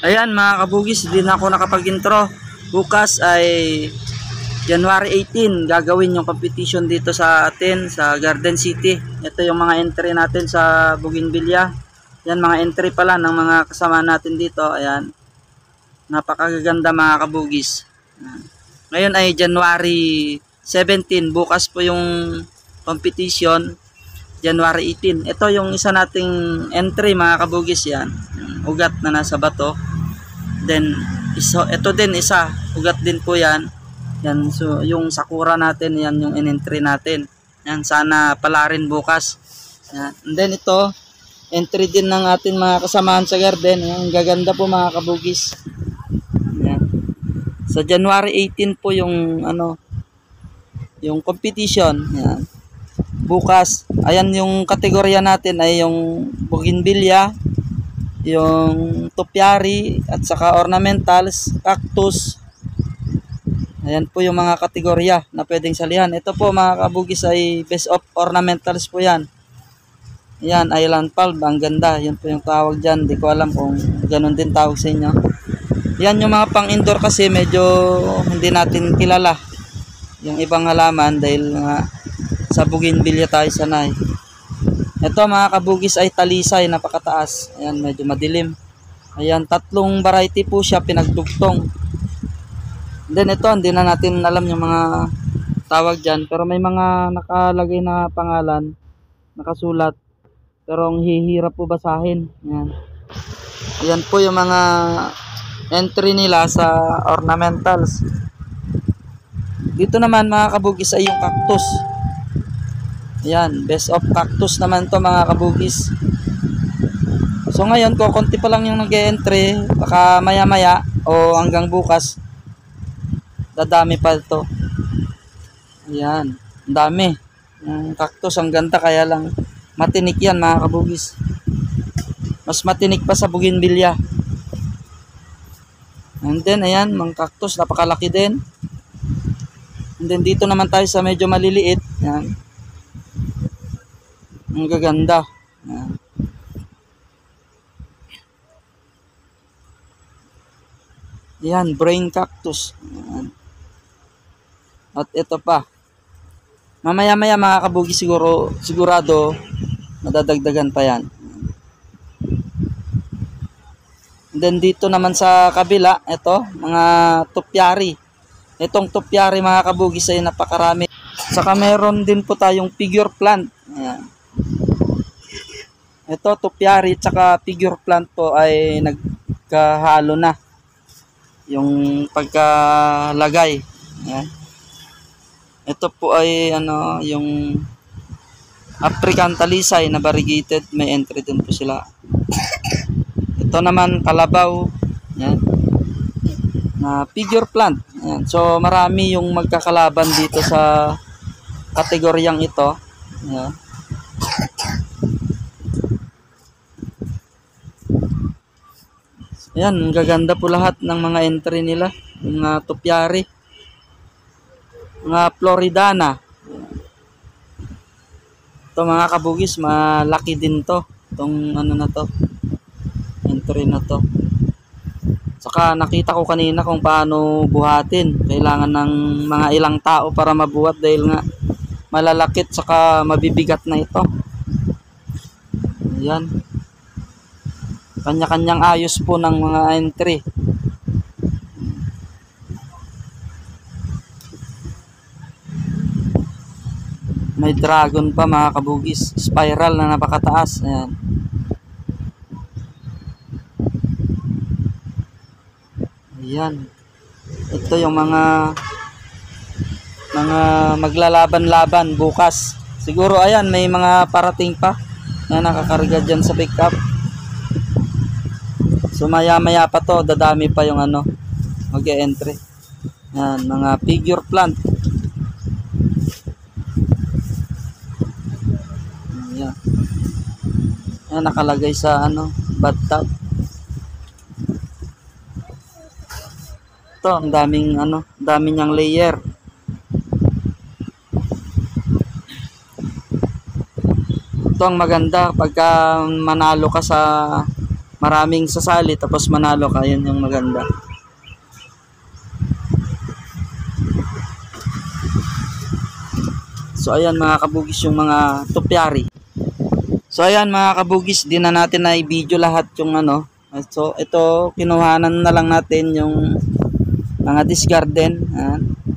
Ayan mga kabugis, hindi na ako nakapag-intro. Bukas ay January 18, gagawin yung competition dito sa atin sa Garden City. Ito yung mga entry natin sa Bougainvillea. Yan mga entry pala ng mga kasama natin dito. Ayan, napakaganda mga kabugis. Ngayon ay January 17, bukas po yung competition, January 18. Ito yung isa nating entry mga kabugis, yan. Ugat na nasa bato. Then ito din isa, ugat din po yan. Yan, so yung sakura natin, yan yung in-entry natin. Yan, sana pala rin bukas. Yan. And then ito, entry din ng ating mga kasamahan sa garden. Yan, gaganda po mga kabugis. Yan. Sa January 18 po yung yung competition. Yan. Bukas, ayan yung kategorya natin ay yung Bougainvillea, yung topiary at saka ornamentals, cactus. Ayan po yung mga kategorya na pwedeng salihan. Ito po mga kabugis ay best of ornamentals po yan. Ayan, island palm, ang ganda. Yan po yung tawag dyan. Di ko alam kung ganun din tawag sa inyo. Yan yung mga pang indoor kasi medyo hindi natin kilala yung ibang halaman dahil nga sa Bougainvillea tayo sanay. Ito mga kabugis ay talisay, napakataas. Ayan, medyo madilim. Ayan, 3 variety po siya pinagdugtong. Then ito, hindi na natin alam yung mga tawag dyan. Pero may mga nakalagay na pangalan, nakasulat. Pero ang hihirap po basahin. Ayan. Ayan po yung mga entry nila sa ornamentals. Dito naman mga kabugis ay yung cactus. Ayan, best of cactus naman to mga kabugis. So ngayon, konti pa lang yung nag-e-entry. Baka maya maya o hanggang bukas dadami pa ito. Ayan, ang dami. Yung cactus, ang ganda, kaya lang matinik yan mga kabugis. Mas matinik pa sa Bougainvillea. And then ayan, mga cactus, napakalaki din. And then dito naman tayo sa medyo maliliit. Ayan, ang gaganda. Ayan. Ayan, brain cactus. Ayan. At ito pa. Mamaya-maya mga kabugis sigurado madadagdagan pa yan. And then dito naman sa kabila, ito, mga topiary. Itong topiary mga kabugis ay napakarami. Saka meron din po tayong figure plant. Ayan. Ito, topiary tsaka figure plant po ay nagkahalo na yung pagkalagay. Ayan. Ito po ay yung African talisay na variegated, may entry din po sila. Ito naman kalabaw, yan, na figure plant. Yan. So marami yung magkakalaban dito sa kategoryang ito. Yan. Yan, ang gaganda po lahat ng mga entry nila, yung mga topiary, mga Floridana. Ito mga kabugis, malaki din to. Itong na to, entry na to. Saka nakita ko kanina kung paano buhatin. Kailangan ng mga ilang tao para mabuhat dahil nga malalakit saka mabibigat na ito. Ayan. Kanya-kanyang ayos po ng mga entry. May dragon pa mga kabugis, spiral na napakataas. Ayan. Ayan. Ito yung mga maglalaban-laban bukas. Siguro ayan, may mga parating pa na nakakarga dyan sa pickup. So maya-maya pa to, dadami pa yung mag-e-entry. Ayan, mga figure plant. Ayan. Ayan, nakalagay sa bathtub. Ito, ang daming dami niyang layer. Ito ang maganda pagka manalo ka sa maraming sasali tapos manalo ka, yun yung maganda. So ayan mga kabugis yung mga tupyari. So ayan mga kabugis, di na natin na i-video lahat yung ano. So ito, kinuhanan na lang natin yung mga disgarden.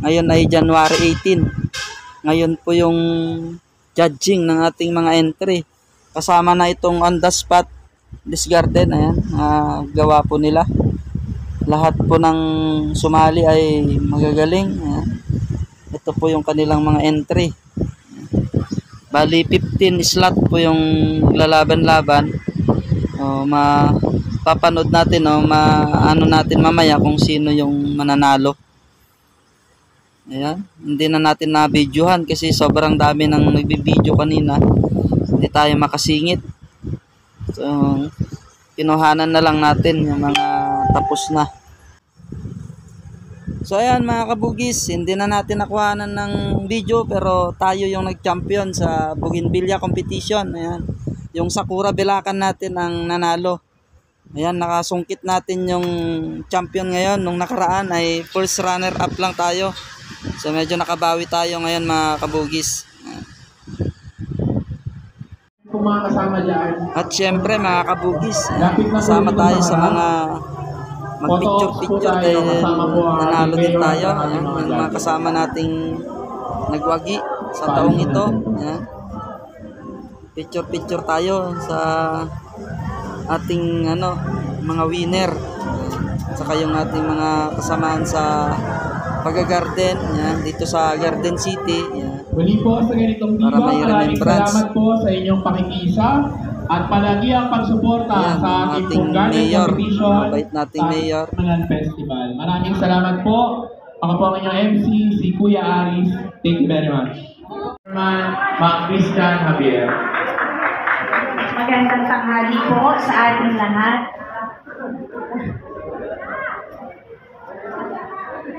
Ngayon ay January 18. Ngayon po yung judging ng ating mga entry. Kasama na itong on the spot disgarden. Ayan, gawa po nila. Lahat po ng sumali ay magagaling. Ayan. Ito po yung kanilang mga entry. Bali 15 slot po yung lalaban-laban. Mapapanood natin, maano natin mamaya kung sino yung mananalo. Ayan, hindi na natin na-videohan kasi sobrang dami ng nagbi-video kanina. Hindi tayo makasingit. So, kinuhanan na lang natin yung mga tapos na. So ayan mga kabugis, hindi na natin nakuhanan ng video pero tayo yung nag-champion sa Bougainvillea competition. Ayan, yung Sakura Belacan natin ang nanalo. Ayan, nakasungkit natin yung champion ngayon. Nung nakaraan ay first runner up lang tayo. So medyo nakabawi tayo ngayon mga kabugis. Kung mga kasama dyan. At syempre mga kabugis, kasama tayo sa mga mag-picture dahil nanalo din tayo. Ayan, yung mga kasama nating nagwagi sa taong ito. Ayan. Picture tayo sa ating mga winner. Saka yung ating mga kasamahan sa pag-garden. Ayan, dito sa Garden City. Ayan. Muli po sa ganitong video, maraming salamat po sa inyong pakikisa. At palagi ang pagsuporta sa ating pong garden competition nating mayor. Manan Festival. Maraming salamat po. Ako po ang inyong MC, si Kuya Aris. Thank you very much. Ma'am Christian Javier. Magandang tanghali po sa ating lahat.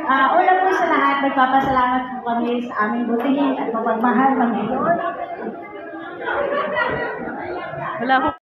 Una po sa lahat, nagpapasalamat po kami sa aming butihin at mapagmahal Panginoon. Wala ko.